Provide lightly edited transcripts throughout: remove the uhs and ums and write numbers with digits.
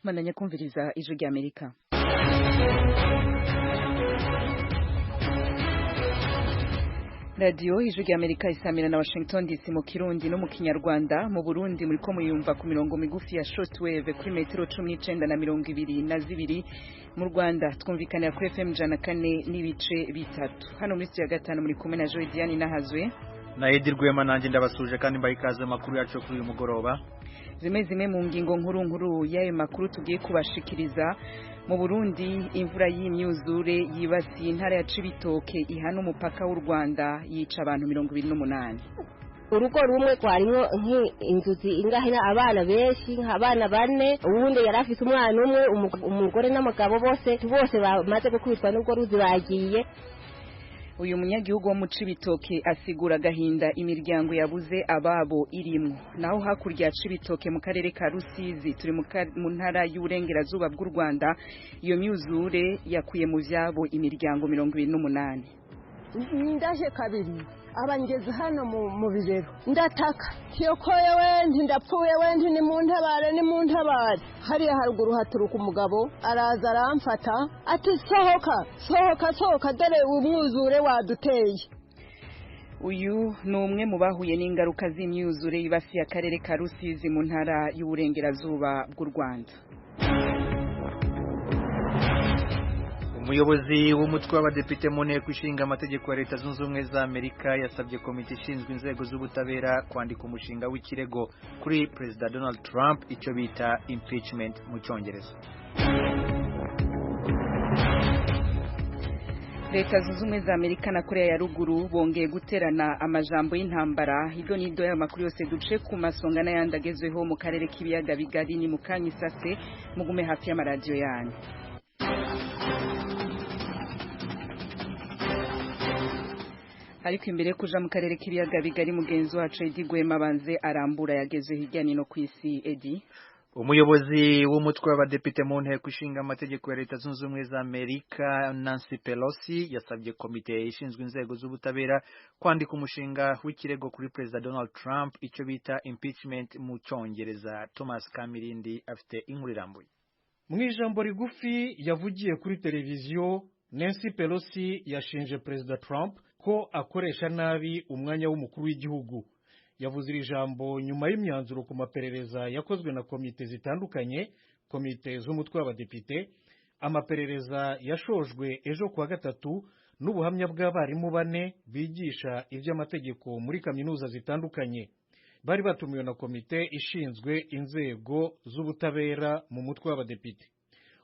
Mandanya kumviriza ijwi rya Amerika. Radio ijwi rya Amerika isamira na Washington DC mu Kirundi no mu Kinyarwanda. Mu Burundi muriko muyumva ku mirongo migufi ya shortwave kuri metero 19 na 22. Mu Rwanda twumvikanira kuri FM 104 n'ibice bitatu. Hano muri studio ya gatanu muri kumwe na Joy Diane Nahazwe na Edi Rwema nanje ndabasuje kandi mbayikaze makuru yacu kuri uyu mugoroba. Zimwe mu ngingo nkuru y'ayo makuru tugiye kubashikiriza. Mu Burundi imvura y'imyuzure yibasiye intara ya Cibitoke ihana umupaka w'u Rwanda yica abantu 28. Urugo rumwe kwarimwo nk'inzuzi ingahe abana benshi nk'abana 4 uwundi yarafise umwana umwe umugore n'umugabo bose bamaze gukubitwa n'ubwo ruzi bagiye. Uyu munyagihugu wo mu Cibitoke asigura gahinda imiryango yabuze ababo irimo. Naho hakurya ya Cibitoke mu karere ka Rusizi turi mu ntara y'uburengerazuba bw'u Rwanda, iyo myuzure yakuye mu vyabo imiryango 28. Ndaje kabiri abangeze hano mu bibero ndataka kiyokoye wenti ndapfuye wenti ni mu ntabare hariya haruguru haturuka umugabo araza aramfata ati sohoka dore umwuzure waduteye. Uyu ni umwe mu bahuye n'ingaruka z'imyuzure yibasiye akarere ka Rusizi mu ntara y'uburengerazuba bw'u Rwanda. Umuyobozi w'umutwe w'abadepite mu nteko ishinga amategeko ya Leta Zunze Ubumwe za Amerika yasabye komite ishinzwe inzego z'ubutabera kwandika umushinga w'ikirego kuri Perezida Donald Trump icyo bita impeachment mu Cyongereza. Leta Zunze Ubumwe za Amerika na Korea ya Ruguru bongeye guterana amajambo y'intambara. Hido nido ya makuru yose duce ku masonga n'ayandagezweho mu karere k'ibiyaga bigari ni mukanyisase mugume hafi y'amaradiyo yanyu. Ariko imbere kuja mu karere k'ibiyaga bigari mugenzi wacu Edi Rwema banze arambura yageze hirya no kwisi. Edi, umuyobozi w'umutwe w'abadepite mu nteko ishinga amategeko ya Leta Zunze Ubumwe za Amerika Nancy Pelosi yasabye komite ishinzwe inzego z'ubutabera kwandika umushinga w'ikirego kuri Perezida Donald Trump icyo bita impeachment mu Cyongereza. Thomas Kamirindi afite inkuru irambuye. Mu ijambo rigufi yavugiye kuri televiziyo, Nancy Pelosi yashinje Perezida Trump ko akoresha nabi umwanya w'umukuru w'igihugu. Yavuze iri jambo nyuma y'imyanzuro ku maperereza yakozwe na komite zitandukanye, komite z'umutwe w'abadepite. Amaperereza yashojwe ejo kuwa gatatu n'ubuhamya bw'abarimu 4 bigisha iby'amategeko muri kaminuza zitandukanye. Bari batumiwe na komite ishinzwe inzego z'ubutabera mu mutwe w'abadepite.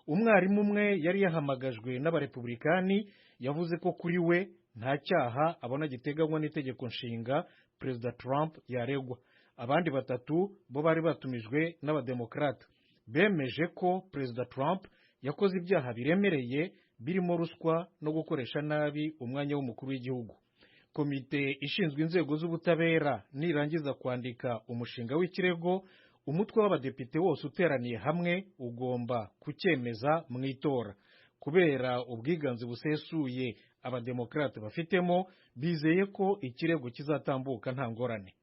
Umwarimu umwe yari yahamagajwe n'abarepublikani yavuze ko kuri we nta cyaha abona giteganywa n'itegeko nshinga Perezida Trump yaregwa. Abandi 3 bo bari batumijwe n'abademokrata bemeje ko Perezida Trump yakoze ibyaha biremereye birimo ruswa no gukoresha nabi umwanya w'umukuru w'igihugu. Komite ishinzwe inzego z'ubutabera nirangiza kwandika umushinga w'ikirego, umutwe w'abadepite wose uteraniye hamwe ugomba kucyemeza mu itora. Kubera ubwiganze busesuye abademokrate bafitemo, bizeye ko ikirego kizatambuka nta ngorane.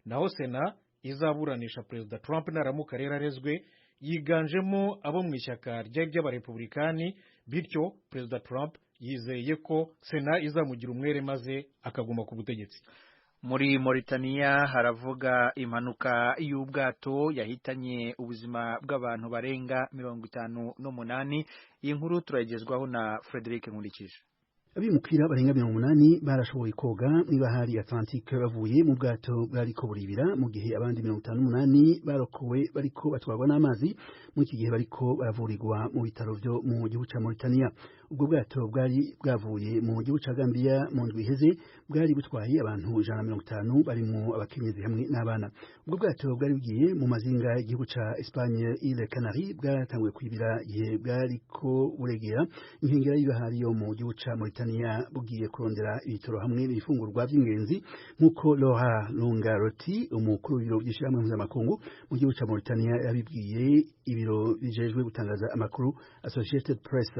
Naho Sena izaburanisha Perezida Trump naramuka rero arezwe yiganjemo abo mu ishyaka ry'abarepublikani, bityo Perezida Trump yizeye ko Sena izamugira umwere maze akaguma ku butegetsi. Muri Mauritania haravuga impanuka y'ubwato yahitanye ubuzima bw'abantu barenga 58. Iyi nkuru turayigezwaho na Frederic Nkurikije. Abimukira barenga 80 barashoboye koga mw'ibahari Atlantique bavuye mu bwato bwariko buribira, mu gihe abandi 58 barokowe bariko batwarwa n'amazi mu iki gihe bariko baravurirwa mu bitaro byo mu gihugu ca Mauritania. Ubwo bwato bwari bwavuye mu gihugu ca Gambia mu ndwi iheze, bwari butwaye abantu 150 barimo abakenyezi hamwe n'abana. Ubwo bwato bwari bugiye mu mazinga y'igihugu ca Espagne Îles Canaries, bwatanguye kwibira igihe bwariko buregera inkengera y'ibahari yo mu gihugu ca Mauritania bugiye kurondera ibitoro hamwe n'ibifungurwa by'ingenzi, nk'uko Laura Longarotti umukuru w'ibiro by'ishyirahamwe mpuzamakungu mu gihugu ca Mauritania yabibwiye ibiro bijejwe gutangaza amakuru Associated Press.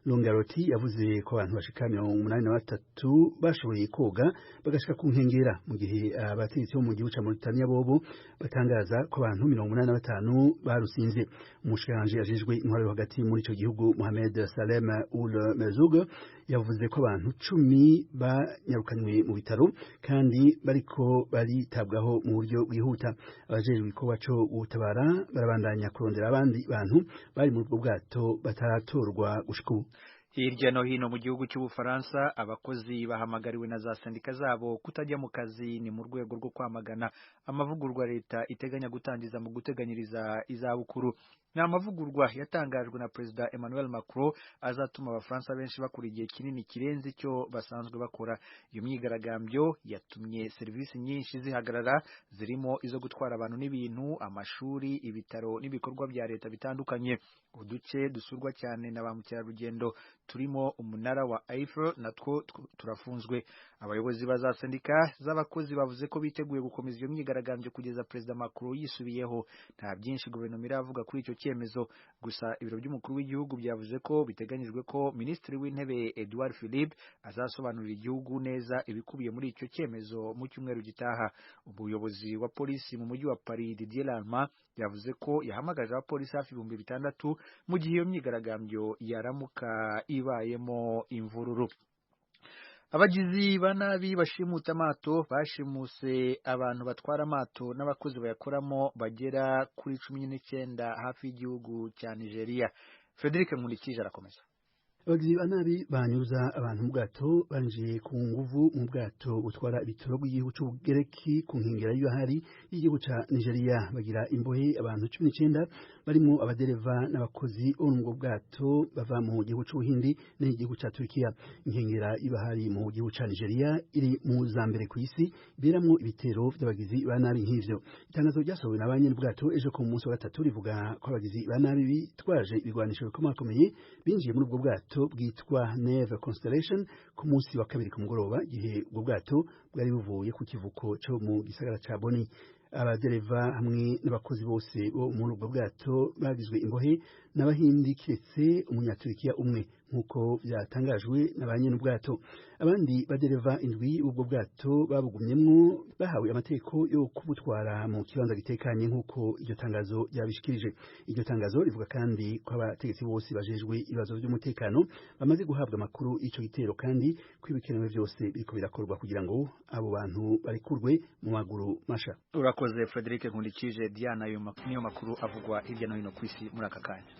Longarotti Garoti yavuze ko abantu bashika 83 bashoboye koga bagashika ku nkengera mu gihe abategetsi bo mu gihugu ca Mauritania bobo batangaza ko abantu 85 barusinze. Umushikiranganje ajejwe intwaro hagati muri ico gihugu Mohamed Salem Ould Merzoug yavuze ko abantu 10 banyarukanywe mu bitaro kandi bariko baritabwaho mu buryo bwihuta. Abajejwe ikoba co gutabara barabandanya kurondera abandi bantu bari mu bwato bataratorwa gushika ubu. Hirya no hino mu gihugu cy'Ubufaransa abakozi bahamagariwe na za sendika zabo kutajya mu kazi ni mu rwego rwo kwamagana amavugurwa leta iteganya gutangiza mu guteganyiriza izabukuru. Ni amavugurwa yatangajwe na Perezida Emmanuel Macron azatuma abafaransa benshi bakora igihe kinini kirenze icyo basanzwe bakora. Iyo myigaragambyo yatumye serivisi nyinshi zihagarara zirimo izo gutwara abantu n'ibintu, amashuri, ibitaro n'ibikorwa bya leta bitandukanye. Uduce dusurwa cyane na ba mukerarugendo turimo umunara wa Eiffel natwo turafunzwe. Abayobozi baza sendika z'abakozi bavuze ko biteguye gukomeza iyo myigaragambyo kugeza Perezida Macron yisubiyeho. Nta byinshi guverinoma iravuga kuri icyo cyemezo, gusa ibiro by'umukuru w'igihugu byavuze ko biteganyijwe ko Minisitiri w'Intebe Edouard Philippe azasobanurira igihugu neza ibikubiye muri icyo cyemezo mu cyumweru gitaha. Umuyobozi wa polisi mu mujyi wa Paris Didier Lallement yavuze ko yahamagaje abapolisi hafi 6,000 mu gihe iyo myigaragambyo yaramuka ibayemo imvururu. Abagizi ba nabi bashimuta amato bashimuse abantu batwara amato n'abakozi bayakoramo bagera kuri 19 hafi y'igihugu cya Nigeria. Frederic Nkurikije arakomeza. Abagizi ba nabi banyuza abantu mu bwato banjiye ku nguvu mu bwato butwara ibitoro bw'igihugu cy'Ubugereki ku nkengera y'ahari y'igihugu ca Nigeria, bagira imbohe abantu 19 barimo abadereva n'abakozi bo mu bwato bava mu gihugu cy'Ubuhindi n'igihugu ca Turkiya. Inkengera y'ahari mu gihugu ca Nigeria iri mu zambere ku isi biramwo ibitero by'abagizi ba nabi nk'ivyo. Itangazo ryasohowe na banyene bwato ejo ku munsi wa gatatu rivuga ko abagizi ba nabi bitwaje ibigwanisho bikomakomeye binjiye muri ubwo bwato bwitwa Neve Constellation ku munsi wa kabiri ku mugoroba, gihe ubwo bwato bwari buvuye ku kivuko cyo mu gisagara ca Boni. Abadereva hamwe n'abakozi bose bo muri ubwo bwato bagizwe imbohe n'abahindi kiretse umunyaturikiya umwe nk'uko byatangajwe na banyene ubwato. Abandi badereva indwi ubwo bwato babugumyemwo bahawe amategeko yo kubutwara mu kibanza gitekanye nk'uko iryo tangazo ryabishikirije. Iryo tangazo rivuga kandi ko abategetsi bose bajejwe ibibazo by'umutekano bamaze guhabwa amakuru ico gitero kandi kwibikenewe byose biriko birakorwa kugira ngo abo bantu barikurwe mu maguru masha. Urakoze Frederic Nkurikije. Diana, niyo makuru avugwa hirya no hino ku isi muri aka kanya.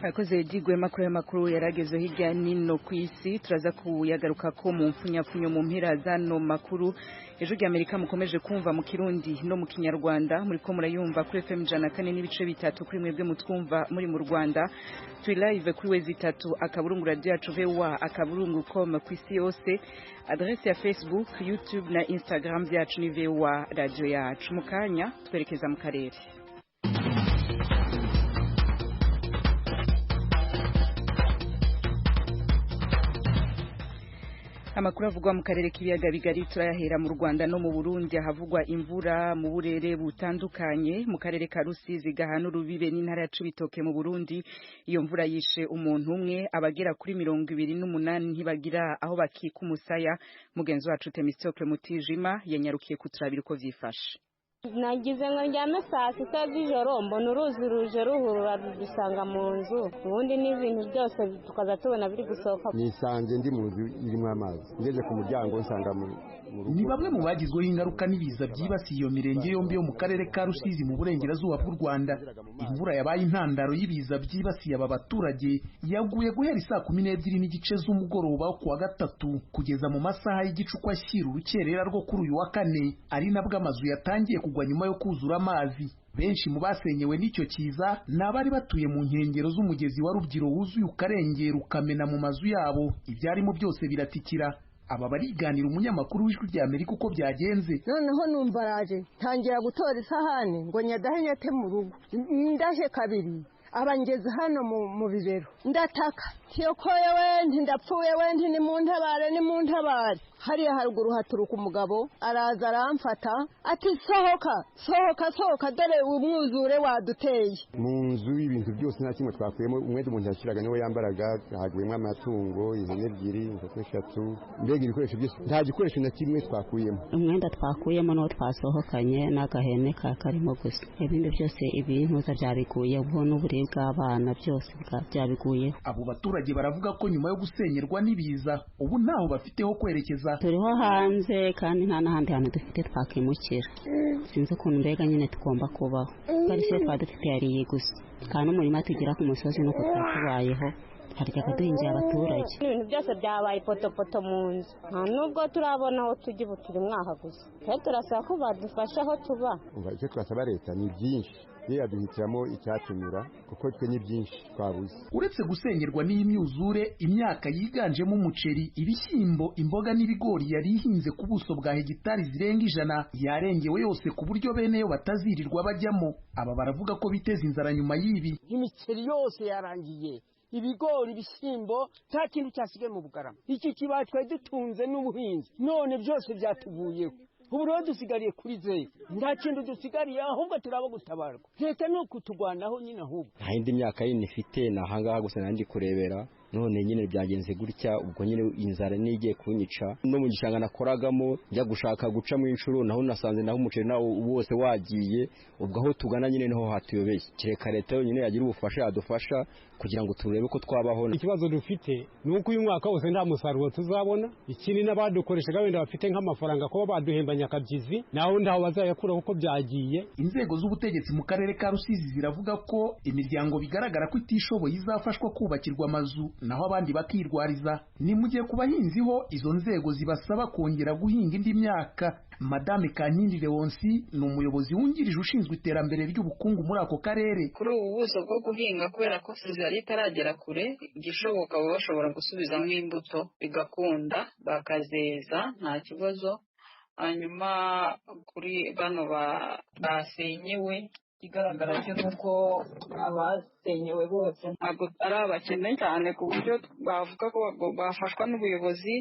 Akoze digwe makuru yaragezo hirya nino ku isi, turaza kuyagaruka ko mu mfunyapfunyo mu mpera zano makuru. Ejo ry'Amerika mukomeje kumva mu Kirundi no mu Kinyarwanda, muri ko murayumva kuri FM 104.3 kuri mwebwe mutwumva muri mu Rwanda. Turi live kuri wezi 3 akaburungu radio yacu VOA akaburungu.com ku isi yose. Adresse ya Facebook, YouTube na Instagram byacu ni VOA radio yacu. Mukanya twerekeza mu karere. Amakuru avugwa mu karere k'ibiyaga bigari turayahera mu Rwanda no mu Burundi, havugwa imvura mu burere butandukanye. Mu karere ka Rusizi gahana urubibe n'intara ya Cibitoke mu Burundi, iyo mvura yishe umuntu umwe, abagera kuri 28 ntibagira aho bakika umusaya. Mugenzi wacu Temistocle Mutijima yanyarukiye kuturabira uko vyifashe. Nagize ngo njyame saa 6 z'ijoro mbona uruzi ruje ruhurura dusanga mu nzu, ubundi n'ibintu byose tukaza tubona biri gusohoka. Nisanze ndi mu nzu irimo amazi, ngeze ku muryango nsanga mu rugo. Ni bamwe mu bagizweho ingaruka n'ibiza byibasiye iyo mirenge yombi yo mu karere ka Rusizi mu burengerazuba bw'u Rwanda. Imvura yabaye intandaro y'ibiza byibasiye aba baturage yaguye guhera saa 12:30 z'umugoroba wo kuwa gatatu kugeza mu masaha y'igicuku ashyira urukerera rwo kuri uyu wa kane, ari nabwo amazu yatangiye kugwa nyuma yo kuzura amazi. Benshi mu basenyewe n'icyo kiza n'abari batuye mu nkengero z'umugezi wa Rubyiru wuzuye ukarengera ukamena mu mazu yabo, ibyarimo byose biratikira. Aba bariganira umunyamakuru w'Ijwi ry'Amerika uko byagenze. Noneho numva raje ntangira gutora isahani ngo nyadahe nyate mu rugo, ndaje kabiri abangeze hano mu bibero ndataka tiyokoye we ndapfuye we ni mu ntabare hariya haruguru haturuka umugabo araza aramfata ati sohoka dore umwuzure waduteye mu nzu ibintu byose nta kimwe twakuyemo umwenda umuntu yashyiraga niwe yambaraga haguyemo amatungo ihene ebyiri inkoko eshatu mbega ibikoresho byose nta gikoresho na kimwe twakuyemo umwenda twakuyemo n'uwo twasohokanye n'agahene karimo gusa ibindi byose ibintuza byabiguyeho n'uburibwe bw'abana byose byabiguyeho abo baturage baravuga ko nyuma yo gusenyerwa n'ibiza ubu ntaho bafite ho kwerekeza turiho hanze kandi nta n'ahandi hantu dufite twakimukira sinzi ukuntu mbega nyine tugomba kubaho parisiyo twaba dufite yariye gusa kandi umurima tugira ku musozi nuko twatubayeho harya kaduhingiye abaturage ibintu byose byabaye potopoto mu nzu nta nubwo turabona aho tujya ubu turi mwaha gusa rero turasaba ko badufasha aho tuba icyo twasaba leta ni byinshi ye yaduhitiramo icyatunyura kuko twe ni byinshi twabuze uretse gusengerwa n'iyi myuzure imyaka yiganjemo umuceri ibishyimbo imboga n'ibigori yari ihinze ku buso bwa hegitari zirenga 100 yarengewe yose ku buryo bene yo batazirirwa bajyamo aba baravuga ko biteza inzara nyuma y'ibi imiceri yose yarangiye ibigori ibishyimbo nta kintu cyasigaye mu bugarama iki kibaye twari dutunze n'ubuhinzi none byose byatuguyeho ubu rero dusigariye kuri zeru nta kintu dusigariye ahubwo turaba gutabarwa leta ni ukutugwanaho nyine ahubwo nta yindi myaka yindi ifite ni ahangaha gusa nandi kurebera none nyine byagenze gutya ubwo nyine inzara nigiye kunyica no mu gishanga nakoragamo njya gushaka guca mu inshuro naho nasanze naho umuceri nawo wose wagiye ubwo aho tugana nyine niho hatuyobeye kireka leta yonyine yagira ubufasha yadufasha kugira ngo turebe ko twabaho. Ikibazo dufite ni uko uyu mwaka wose nta musaruro tuzabona, ikindi n'abadukoreshaga wenda bafite nk'amafaranga kuba baduhembanya akabyizi naho ndaho bazayakura kuko byagiye. Inzego z'ubutegetsi mu karere ka Rusizi ziravuga ko imiryango bigaragara ko itishoboye izafashwa kubakirwa amazu naho abandi bakirwariza. Ni mu gihe ku bahinzi ho izo nzego zibasaba kongera guhinga indi myaka. Madame Kankindi Leonsi ni umuyobozi wungirije ushinzwe iterambere ry'ubukungu muri ako karere. Kuri ubu buso bwo guhinga kubera ko sizari itaragera kure, igishoboka baba bashobora gusubizamo imbuto bigakunda bakazeza nta kibazo. Hanyuma kuri bano basenyewe ikigaragara cyo nuko abasenyewe bose ntabwo ari abakene cyane ku buryo bavuga ko bafashwa n'ubuyobozi.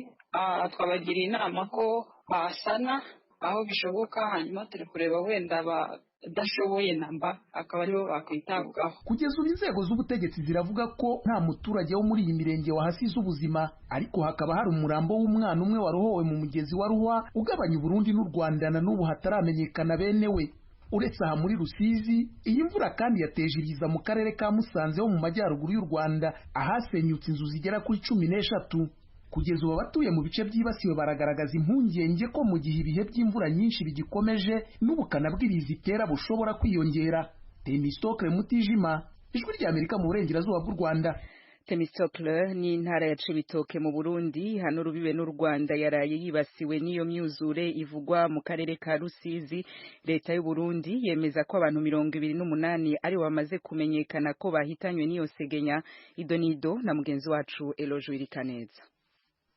Twabagiriye inama ko basana aho bishoboka, hanyuma turi kureba wenda badashoboye namba akaba aribo bakwitabwaho. Kugeza ubu inzego z'ubutegetsi ziravuga ko nta muturage wo muri iyi mirenge wahasize ubuzima, ariko hakaba hari umurambo w'umwana umwe warohowe mu mugezi wa Ruhwa ugabanya Burundi n'u Rwanda na n'ubu hataramenyekana bene we. Uretse aha muri Rusizi, iyi mvura kandi yateje ibiza mu karere ka Musanze ho mu majyaruguru y'u Rwanda ahasenyutse inzu zigera kuri 13. Kugeza ubu abatuye mu bice byibasiwe baragaragaza impungenge ko mu gihe ibihe by'imvura nyinshi bigikomeje n'ubukana bw'ibiza itera bushobora kwiyongera. Temistokle Mutijima, Ijwi ry'Amerika mu burengerazuba bw'u Rwanda. Temistokle ni intara ya Cibitoke mu Burundi, hano rubibe n'u Rwanda yaraye yibasiwe n'iyo myuzure ivugwa mu karere ka Rusizi. Leta y'u Burundi yemeza ko abantu 28 ari bamaze kumenyekana ko bahitanywe n'iyo segenya. Idonido na mugenzi wacu Elojo Irikaneza.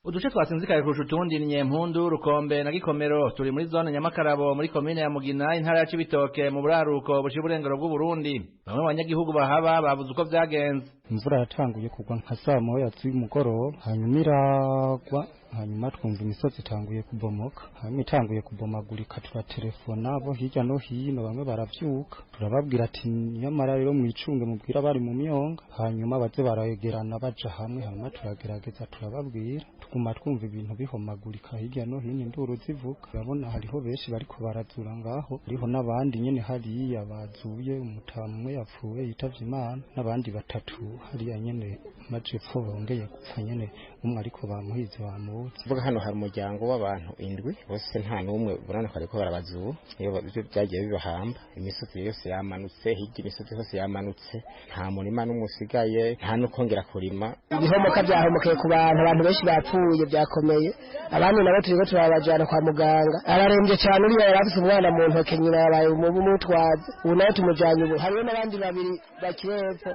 Uduce twasinzikaye kurusha utundi ni Nyempundu, Rukombe na Gikomero. Turi muri zone Nyamakarabo muri komine ya Mugina, intara ya Cibitoke mu buraruko bushira uburengero bw'u Burundi. Bamwe mu banyagihugu bahaba bavuze uko byagenze. Imvura yatanguye kugwa nka saa moya z'umugoroba, hanyuma iragwa, hanyuma twumva imisozi itanguye kubomoka, hanyuma itanguye kubomagurika. Turatelefona abo hirya no hino, bamwe baravyuka, turababwira ati nyamara rero mwicunge mubwira bari mu myonga, hanyuma baze barayegerana baja hamwe, hanyuma turagerageza turababwira, tuguma twumva ibintu bihomagurika hirya no hino, induru zivuga. Urabona hariho benshi bariko barazura ngaho, hariho n'abandi nyene hariya bazuye, umutamu umwe yapfuye yitavye Imana, n'abandi batatu hariya nyene majepfo bongeye gupfa nyene, umwe ariko bamuhize bamubuze. Vuga hano hari umuryango w'abantu 7 bose nta numwe burana ko ariko barabazuba, iyo byagiye bibahamba. Imisozi yose yamanutse, hirya imisozi yose yamanutse, nta murima n'umusigaye, nta no kongera kurima. Ibihomoka byahomokeye ku abantu benshi bapfuye byakomeye, abandi nabo turiko turabajana kwa muganga. Ararembye cyane, uriya yarafise umwana mu ntoke, nyina yabaye umutwaze, ubu nawe tumujanye. Ubu hariho n'abandi babiri bakirepfo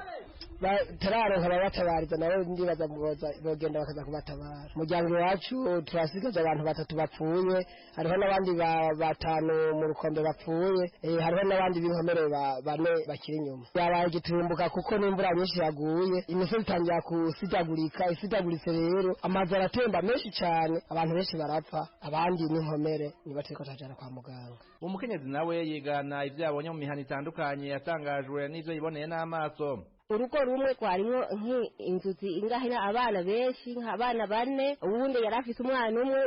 batararonka ababatabariza nabo ndibaza bogenda bakaza kubatabara umuryango wacu turasigaje abantu 3 bapfuye hariho n'abandi 5 mu rukombe bapfuye hariho n'abandi b'inkomere 4 bakiri inyuma yabaye gitumbuka kuko n'imvura nyinshi yaguye imisozi itangira isidaguritse rero amazi aratemba menshi cyane abantu benshi barapfa abandi n'inkomere nibateko tajana kwa muganga umukenyezi nawe yigana ivyo yabonye mu mihana itandukanye yatangajwe n'ivyo yiboneye n'amaso urugo rumwe kwarimwo nk'inzuzi ingahina abana benshi nk'abana 4 uwundi yarafise umwana umwe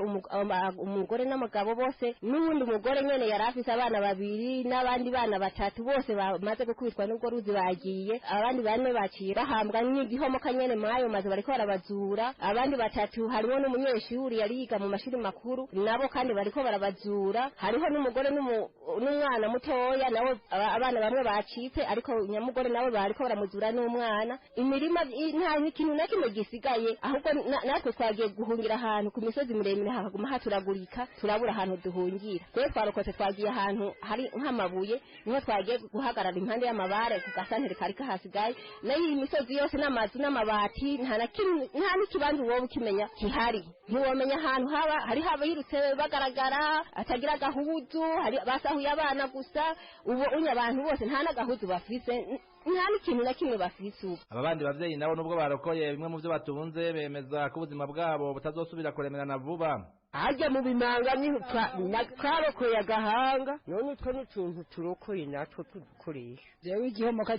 umugore n'umugabo bose n'uwundi mugore nyene yarafise abana 2 n'abandi bana 3 bose bamaze gukubitwa n'ubwo ruzi bagiye abandi 4 baciye bahambwa n'igihomoka nyene mayo maze bariko barabazura abandi 3 harimo n'umunyeshuri yari yiga mu mashuri makuru nabo kandi bariko barabazura hariho n'umugore n'umwana mutoya nabo abana bamwe bacitse ariko nyamugore nabo bariko baramuzura n'umwana imirima nta n'ikintu na kimwe gisigaye ahubwo natwe twagiye guhungira ahantu ku misozi miremire hakaguma haturagurika turabura ahantu duhungira twe twarokotse twagiye ahantu hari nk'amabuye niho twagiye guhagarara impande y'amabare ku gasantere kari kahasigaye nayo iyi misozi yose n'amazu n'amabati nta n'ikibanza wowe ukimenya kihari ntiwomenya ahantu hari yirutse bagaragara atagira agahuzu basahuye abana gusa ubu unya abantu bose nta n'agahuzu bafise nta n'ikintu na kimwe bafise ubu aba bandi bavyeyi nabo nubwo barokoye bimwe mu vyo batunze bemeza ko ubuzima bwabo butazosubira kuremerana vuba ajya mu bimanga twarokoye agahanga none utwo n'utuntu turokoye natwo tudukoresha jewe igihomoka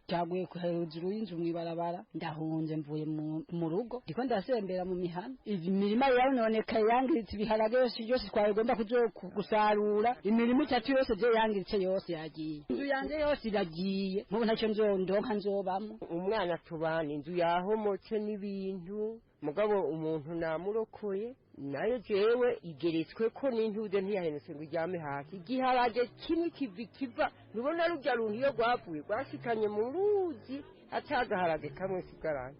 cyaguye hejuru y'inzu mw'ibarabara ndahunze mvuye mu rugo ndiko ndasembera mu mihana imirima yarononekaye yangiritse ibiharage yose twagomba gusarura imirimo 3 yose je yangiritse yose yagiye inzu yanje yose iragiye mubu ntacyo nzondonka nzobamo umwana tubana inzu yahomotse n'ibintu mugabo umuntu namurokoye nayo jewe igeretswe ko n'intude ntiyahenutse ngo ijyame hasi igiharage kimwe kiva nubona rujya runtu iyo rwavuye rwashikanye mu ruzi atagaharage kamwe sigaranye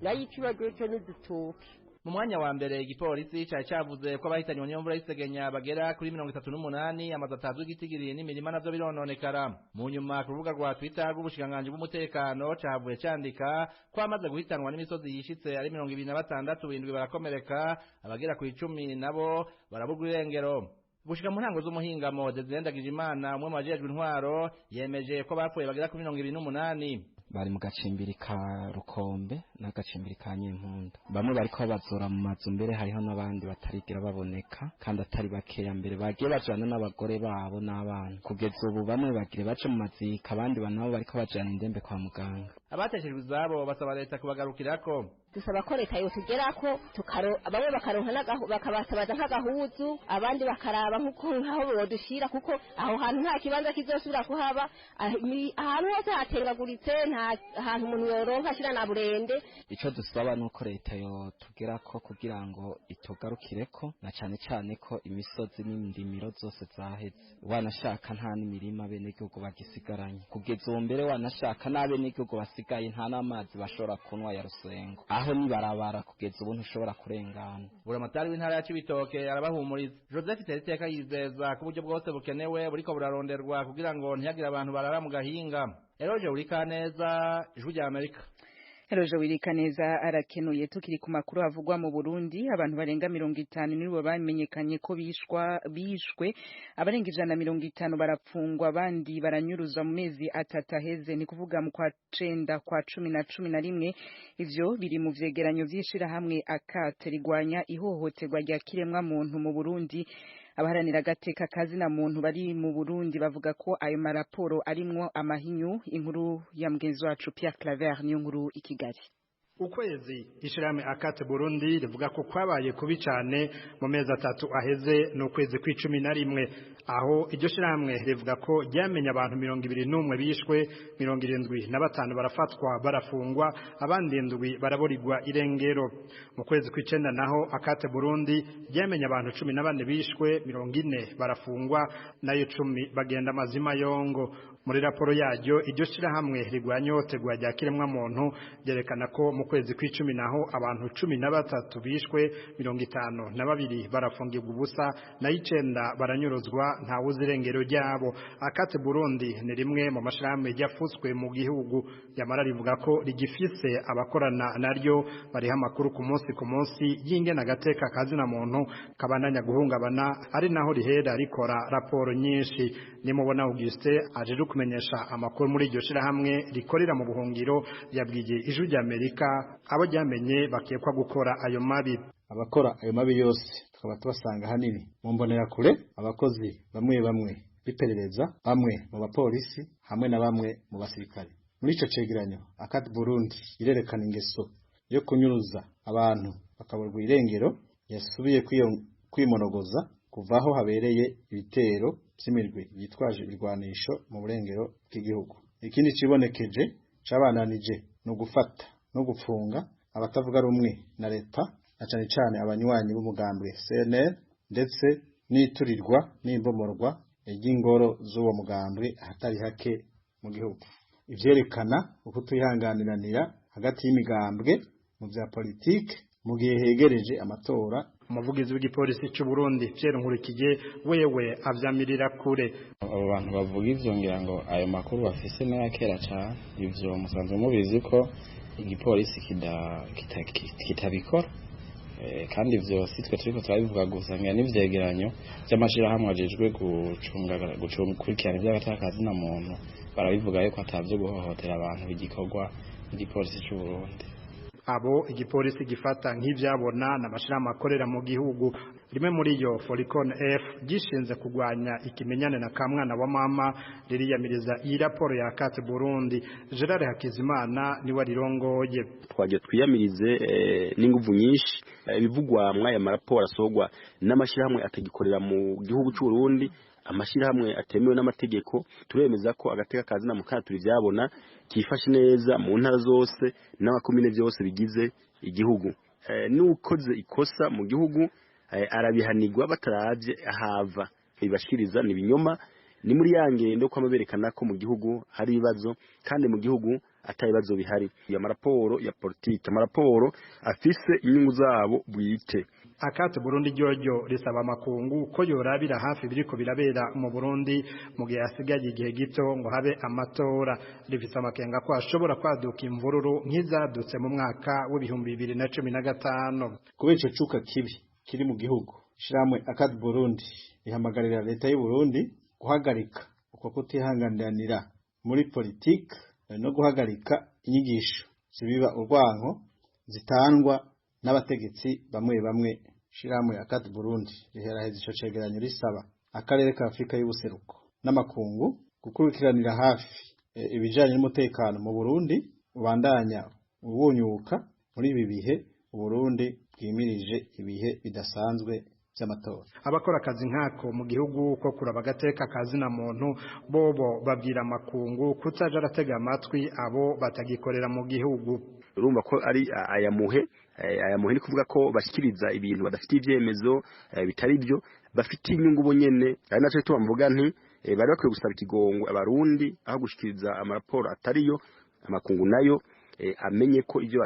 nayo ikibagiwe cyo n'udutoki mu mwanya wa mbere igipolisi cyari cyavuze ko abahitanywe n'imvura y'isegenya bagera kuri 38 amazu atazwi igitigiri n'imirima navyo birononekara mu nyuma ku rubuga rwa Twitter rw'ubushikiranganji bw'umutekano cavuye candika ko amaze guhitanwa n'imisozi yishitse ari 26 indwi barakomereka abagera ku 10 nabo barabugwa irengero gushika mu ntango z'umuhingamo Dezendagije Imana umwe mu bajejwe intwaro yemeje ko bapfuye bagera ku 28 bari mu gacimbiri ka Rukombe n'agacimbiri ka Nyempunda bamwe bariko bazora mu mazu mbere hariho n'abandi batarigira baboneka kandi atari bakeya mbere bagiye bajana n'abagore babo n'abana kugeza ubu bamwe bagire baje mu mazika abandi banabo bariko bajana indembe kwa muganga abateshejwe izabo basaba leta kubagarukirako dusaba ko leta yotugerako bamwe bakaronka bakabatabaza nk'agahuzu abandi bakaraba nk'aho bodushira kuko aho hantu nta kibanza kizosubira kuhaba ahantu hose hatengaguritse nta ahantu umuntu yoronka ashira na burende ico dusaba nuko leta yotugerako kugira ngo itugarukireko na cane cane ko imisozi n'indimiro zose zaheze wanashaka nta n'imirima bene igihugu bagisigaranye kugeza uwo mbere wanashaka n'abene igihugu basigaye nta n'amazi bashobora kunwa ya Rusengo aho ni barabara kugeza ubu ntushobora kurengana buramatari w'intara ya Cibitoke arabahumuriza Joseph Teriteka yizeza ku buryo bwose bukenewe buriko buraronderwa kugira ngo ntihagire abantu barara mu gahinga Eroje Urikaneza ijwi rya Amerika Eroje Urikaneza arakenuye tukiri ku makuru avugwa mu Burundi abantu barenga 50 nibo bamenyekanye ko bishwe abarenga 150 barapfungwa abandi baranyuruzwa mu mezi 3 aheze ni kuvuga mu kwa 9 kwa 10 na 11 ivyo biri mu vyegeranyo vyishira hamwe akate rigwanya ihohoterwa rya kiremwa muntu mu Burundi abaharanira agateka kazi na muntu bari mu Burundi bavuga ko ayo maraporo arimwo amahinyu inkuru ya mugenzi wacu Pierre Claver niyo nkuru i Kigali ukwezi ishirahamwe akate Burundi rivuga ko kwabaye kubi cyane mu mezi 3 aheze no kwezi kwa11 aho iryo shirahamwe rivuga ko ryamenye abantu 21 bishwe 75 barafatwa barafungwa abandi 7 baraborirwa irengero mu kwezi kwa9 naho akate Burundi ryamenye abantu 14 bishwe 40 barafungwa nayo 10 bagenda mazima yongo muri raporo yaryo iryo shirahamwe rigwanya ihohoterwa rya kiremwa muntu ryerekana ko mu kwezi kw'icumi naho abantu 13 bishwe 52 barafungirwa ubusa na 9 baranyuruzwa nta wuzirengero ryabo. Akate Burundi ni rimwe mu mashirahamwe yafutswe mu gihugu, yamara rivuga ko rigifise abakorana naryo bariha amakuru ku munsi y'ingene agateka kazina muntu kabandanya guhungabana, ari naho rihera rikora raporo nyinshi. Nimubona Auguste aje kumenyesha amakuru muri iryo shirahamwe rikorera mu buhungiro, yabwiye Ijwi ry'Amerika abo ryamenye bakekwa gukora ayo mabi. Abakora ayo mabi yose tukaba tubasanga hanini mu mbonera kure, abakozi bamwe biperereza, bamwe mu bapolisi hamwe na bamwe mu basirikare. Muri ico cegeranyo Akate Burundi irerekana ingeso yo kunyuruza abantu bakaburwa irengero yasubiye kwimonogoza kuvaho habereye ibitero by'imirwi yitwaje ibirwanisho mu burengero bw'igihugu. Ikindi cibonekeje cabananije no gufata no gufunga abatavuga rumwe na leta, na cane cane abanywanyi b'umugambwe CNL, ndetse n'iturirwa n'imbomorwa ry'ingoro z'uwo mugambwe ahatari hake mu gihugu. Ivyerekana uko twihanganiranira hagati y'imigambwe mu vya politike mu gihe hegereje amatora. Umuvugizi w'igipolisi cy'u Burundi Pierre Nkurikije wewe avyamirira kure. Abo bantu bavuga ivyo ngira ngo ayo makuru bafise n'ayakera cyane, ivyo musanzwe mubizi ko igipolisi kitabikora, kandi ivyo sitwe turiko turabivuga gusa, ngira n'ivyegeranyo by'amashirahamwe ajejwe gukurikirana ivy'agatakazi na muntu barabivuga yuko atavyo guhohotera abantu igikorwa igipolisi cy'u Burundi. Abo igipolisi gifata nk'ivyabona n'amashirahamwe akorera mu gihugu. Rimwe muri yo Foricon F gishinze kugwanya ikimenyane na kamwana wa mama ririyamiriza iyi raporo ya Akate Burundi. Gerard Hakizimana ni warirongoye. Twaje twiyamirize n'inguvu nyinshi bivugwa mwaya maraporo asogwa n'amashirahamwe atagikorera mu gihugu cy'u Burundi, amashirahamwe atemewe n'amategeko. Turemeza ko agateka kazi na mukana turi vyabona kifashe neza mu ntara zose n'abakomine byose bigize igihugu. N'ukoze ikosa mu gihugu arabihanirwa bataravye ahava. Ibashiriza ni binyoma, ni muri yangendo kwa maberekana ko mu gihugu hari ibibazo kandi mu gihugu atabibazo bihari. Ya maraporo ya politike, maraporo afise inyungu zabo bwite. Akate Burundi ryoryo risaba amakungu ko yorabira hafi biriko birabera mu Burundi mu gihe asigaye igihe gito ngo habe amatora. Rifise amakenga ko ashobora kwaduka imvururu nk'izadutse mu mwaka w'2015. Kubera ico cuka kibi kiri mu gihugu, shiramwe Akate Burundi ihamagarira leta y'u Burundi guhagarika uko kutihanganiranira muri politike no guhagarika inyigisho zibiba urwanko zitangwa n'abategetsi bamwe. Shiramwe Akate Burundi riheraheza ico cegeranyo risaba akarere ka Afrika y'ubuseruko n'amakungu gukurikiranira hafi ibijanye n'umutekano mu Burundi ubandanya ubunyuka muri ibi bihe Burundi bwimirije ibihe bidasanzwe by'amatora. Abakora akazi nkako mu gihugu ko kuraba agateka kazi na muntu bobo babwira amakungu kutaja aratega amatwi abo batagikorera mu gihugu. Urumva ko ari ayamuhe ni kuvuga ko bashikiriza ibintu badafite ivyemezo bitari byo, bafite inyungu bonyene. Ari naco tubamvuga nti bari bakwiye gusaba ikigongo abarundi aho gushikiriza amaraporo atariyo. Amakungu nayo amenye ko ivyo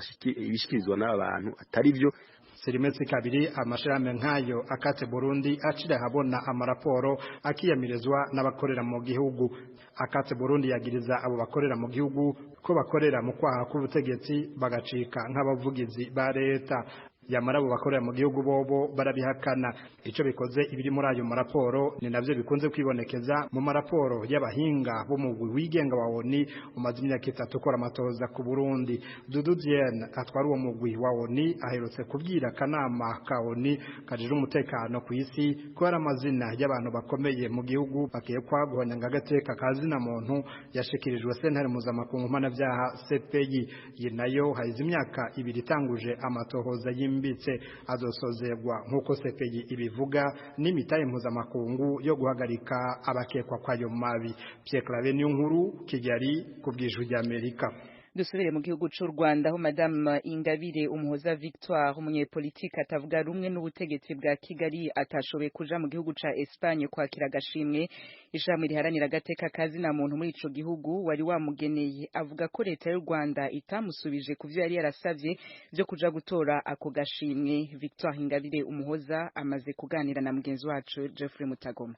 bishikirizwa n'abantu atari byo. Sirimetse kabiri amashirahamwe nkayo Akate Burundi acira habona amaraporo akiyamirizwa n'abakorera mu gihugu. Akate Burundi yagiriza abo bakorera mu gihugu ko bakorera mu kwaha k'ubutegetsi bagacika nk'abavugizi ba leta. Yamara abo bakorera mu gihugu bobo barabihakana. Ico bikoze ibiri muri ayo maraporo ni navyo bikunze kwibonekeza mu maraporo y'abahinga bo mu wigenga wa ONU umaze imyaka 3 ukora amatoza ku Burundi. Dudu Diane atwara uwo mugwi wa ONU aherutse kubwira kanama ka ONU kajije umutekano ku isi ko ari amazina y'abantu bakomeye mu gihugu bakekwa guhonyanga agateka kazina muntu yashikirijwe sentare mpuzamakungu mpanavyaha CPI. Iyi nayo haize imyaka 2 itanguje amatohoza mbitse azosozerwa nkuko CPI ibivuga n'imitaye mpuzamakungu yo guhagarika abakekwa kwayo mabi. Pierre Claver Niyonkuru, Kigali, kubw'Ijwi ry'Amerika. dusubire mu gihugu cy'u Rwanda aho Madame Ingabire Umuhoza Victoire umunyepolitike atavuga rumwe n'ubutegetsi bwa Kigali atashoboye kuja mu gihugu ca Espagne kwakira agashimwe ishami riharanira agateka kazi na muntu muri ico gihugu wari wamugeneye avuga ko leta y'u Rwanda itamusubije kuvyo yari yarasavye byo kuja gutora ako gashimwe. Victoire Ingabire Umuhoza amaze kuganira na mugenzi wacu Jeffrey Mutagoma.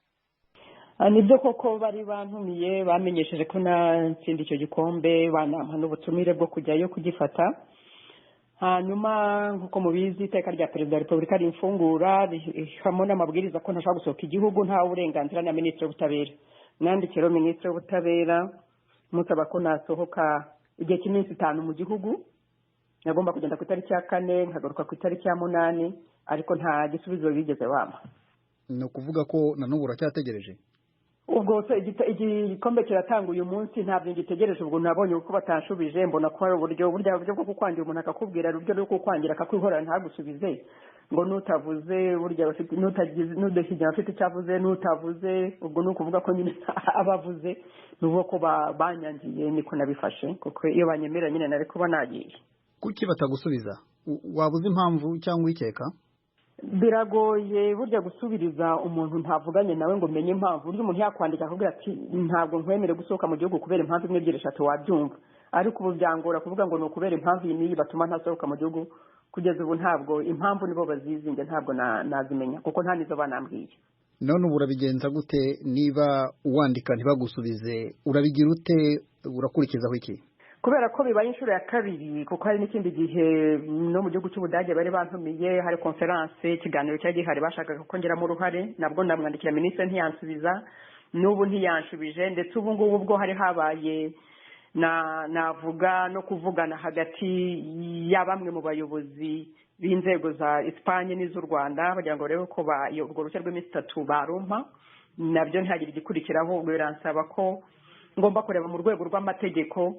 Nibyo koko bari bantumiye bamenyesheje ko natsinda icyo gikombe banampa n'ubutumire bwo kujyayo kugifata. Hanyuma nkuko mubizi iteka rya perezida wa repubulika rimfungura rihamo n'amabwiriza ko ntashobora gusohoka igihugu nta uburenganzira na minisitiri w'ubutabera. Nandikira minisitiri w'ubutabera musaba ko nasohoka igihe cy'iminsi 5 mu gihugu. Nagomba kugenda ku itariki ya 4 nkagaruka ku itariki ya 8 ariko nta gisubizo bigeze bampa. No kuvuga ko nanubu uracyategereje. Ubwo igikombe kiratanga uyu munsi ntabyo ngitegereje ubwo nabonye uko batanshubije mbona ko ari uburyo bwo kukwangira umuntu akakubwira uburyo rwo kukwangira akakwihorera ntagusubize ngo nutavuze burya bafite nudashyigira afite cyavuze nutavuze ubwo no kuvuga ko nyine abavuze nubo ko banyangiye niko nabifashe kuko iyo banyemera nyine nari kuba nagiye. Kuki batagusubiza wabuze impamvu cyangwa ikeka? Biragoye burya gusubiriza umuntu ntavuganye nawe ngo menye impamvu burya umuntu yakwandika akubwira ati ntabwo nkwemere gusohoka mu gihugu kubera impamvu 1 2 3 wabyumva ariko ubu byangora kuvuga ngo no kubera impamvu iyi batuma ntasohoka mu gihugu kugeza ubu ntabwo impamvu nibo bazizinge ntabwo nazimenya kuko nta nizo banambwiye. None ubu urabigenza gute niba uwandika ntibagusubize urabigira ute urakurikizaho iki? Kubera ko bibaye inshuro ya kabiri kuko hari n'ikindi gihe no mu gihugu cy'Ubudage bari bantumiye hari conference ikiganiro cyagihari bashakaga ko ngeramo uruhare nabwo ndamwandikira minisitiri ntiyansubiza n'ubu ntiyanshubije ndetse ubu ngubu ubwo hari habaye navuga no kuvugana hagati ya bamwe mu bayobozi b'inzego za Espagne n'iz'u Rwanda bagira ngo rero ko urwo ruhushya rw'iminsi 3 barumpa nabyo ntihagire igikurikiraho ubwo biransaba ko ngomba kureba mu rwego rw'amategeko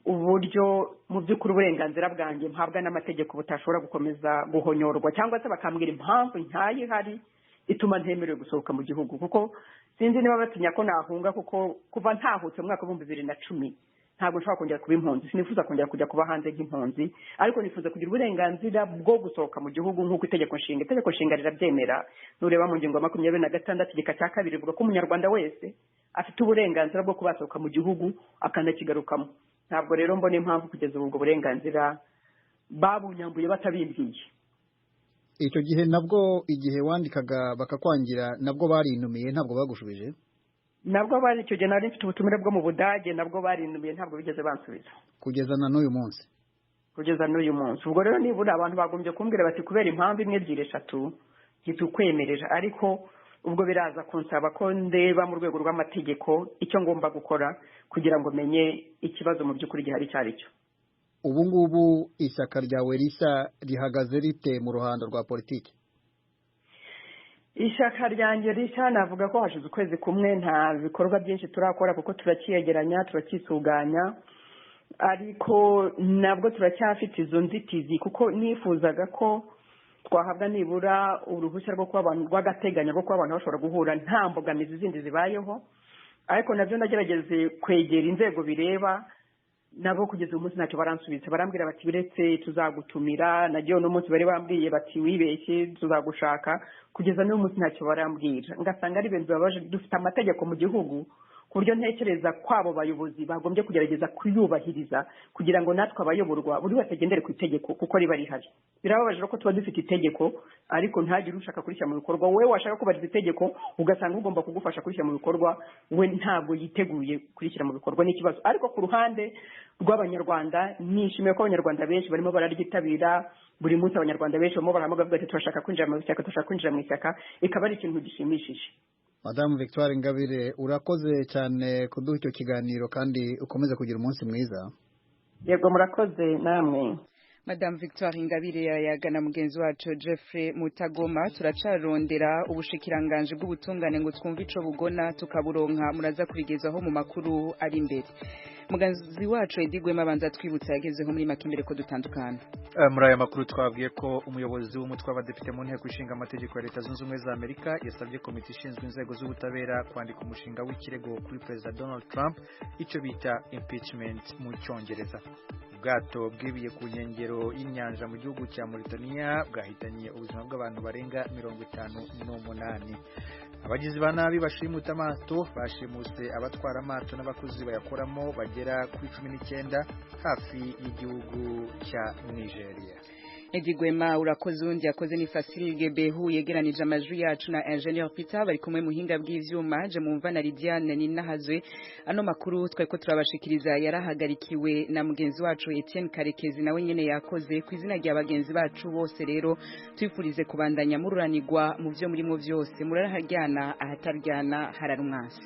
uburyo mu by'ukuri uburenganzira bwanjye mpabwa n'amategeko butashobora gukomeza guhonyorwa cyangwa se bakambwira impamvu ntayi hari ituma ntemerewe gusohoka mu gihugu kuko sinzi niba batinya ko nahunga kuko kuva ntahutse mu mwaka wa 2010 ntabwo nshobora kongera kuba impunzi sinifuza kongera kujya kuba hanze nk'impunzi ariko nifuza kugira uburenganzira bwo gusohoka mu gihugu nk'uko itegeko nshinga rirabyemera nureba mu ngingo ya 26 igika cya 2 ivuga ko umunyarwanda wese afite uburenganzira bwo kubasohoka mu gihugu akanakigarukamo. Ntabwo rero mbona impamvu kugeza ubwo burenganzira babunyambuye batabimbwiye. Icyo gihe nabwo igihe wandikaga bakakwangira nabwo barinumiye ntabwo bagushubije? Nabwo bari icyo gihe nari mfite ubutumire bwo mu Budage nabwo barinumiye ntabwo bigeze bansubiza. Kugeza na n'uyu munsi? Kugeza n'uyu munsi. Ubwo rero nibura abantu bagombye kumbwira bati kubera impamvu 1 2 3 gitukwemerera ariko ubwo biraza kunsaba ko ndeba mu rwego rw'amategeko icyo ngomba gukora kugira ngo menye ikibazo mu by'ukuri gihari cyari cyo. Ubu ngubu ishyaka ryawe rishya rihagaze rite mu ruhando rwa politiki? Ishyaka ryanjye rishya navuga ko hashize ukwezi kumwe nta bikorwa byinshi turakora kuko turakiyegeranya turakisuganya ariko nabwo turacyafite izo nzitizi kuko nifuzaga ko twahabwa nibura uruhushya rwo kuba abantu rw'agateganyo rwo kuba abantu bashobora guhura nta mbogamizi zindi zibayeho ariko nabyo nagerageze kwegera inzego bireba nabo kugeza umunsi ntacyo baransubiza barambwira bati biretse tuzagutumira nagiye no munsi bari bambwiye bati wibeshye tuzagushaka kugeza n'uyu munsi ntacyo barambwira ngasanga ari ibintu bibabaje dufite amategeko mu gihugu ku buryo ntekereza kwabo bayobozi bagombye kugerageza kuyubahiriza kugira ngo natwe abayoborwa buri wese agendere ku itegeko kuko riba rihari. Birababaje ko tuba dufite itegeko ariko ntagire ushaka kurishyira mu bikorwa wowe washaka kubariza itegeko ugasanga ugomba kugufasha kurishyira mu bikorwa we ntabwo yiteguye kurishyira mu bikorwa n'ikibazo ariko ku ruhande rw'abanyarwanda nishimiye ko abanyarwanda benshi barimo bararyitabira buri munsi abanyarwanda benshi barimo barahamagara bati turashaka kwinjira mu ishyaka turashaka kwinjira mu ishyaka ikaba ari ikintu gishimishije. Madame Victoire Ingabire urakoze cyane kuduha icyo kiganiro kandi ukomeze kugira umunsi mwiza. Yego murakoze namwe. Madame Victoire Ingabire yagana mugenzi wacu Jeffrey Mutagoma turacarondera ubushikiranganje bw'ubutungane ngo twumve ico bugona tukaburonka muraza kurigezaho mu makuru ari imbere. muganzi wacu Edigwema banza twibutsa yagezeho muri makimbere ko dutandukana muri aya makuru twabwiye ko umuyobozi w'umutwe w'abadepite mu nteko ishinga amategeko ya Leta Zunze Ubumwe za Amerika yasabye komite ishinzwe inzego z'ubutabera kwandika umushinga w'ikirego kuri Perezida Donald Trump icyo bita impeachment mu Cyongereza. Ubwato bwibiye ku nkengero y'inyanja mu gihugu cya Mauritania bwahitanye ubuzima bw'abantu barenga 58. Abagizi ba nabi bashimuta amato bashimuse abatwara amato n'abakozi bayakoramo bagera kuri 19 hafi y'igihugu cya Nigeria. Edigwema urakoze undi yakoze ni Fasilge Behu yegeranije amajwi yacu na Engineer Peter bari kumwe muhinga bw'ivyuma je mumva na Lidiane Ninahazwe. Ano makuru twari ko turabashikiriza yarahagarikiwe na mugenzi wacu Etienne Karekezi nawe nyene yakoze ku izina rya bagenzi bacu bose. Rero twifurize kubandanya mururanirwa mu byo murimo byose, muraraharyana ahataryana hararumwasi.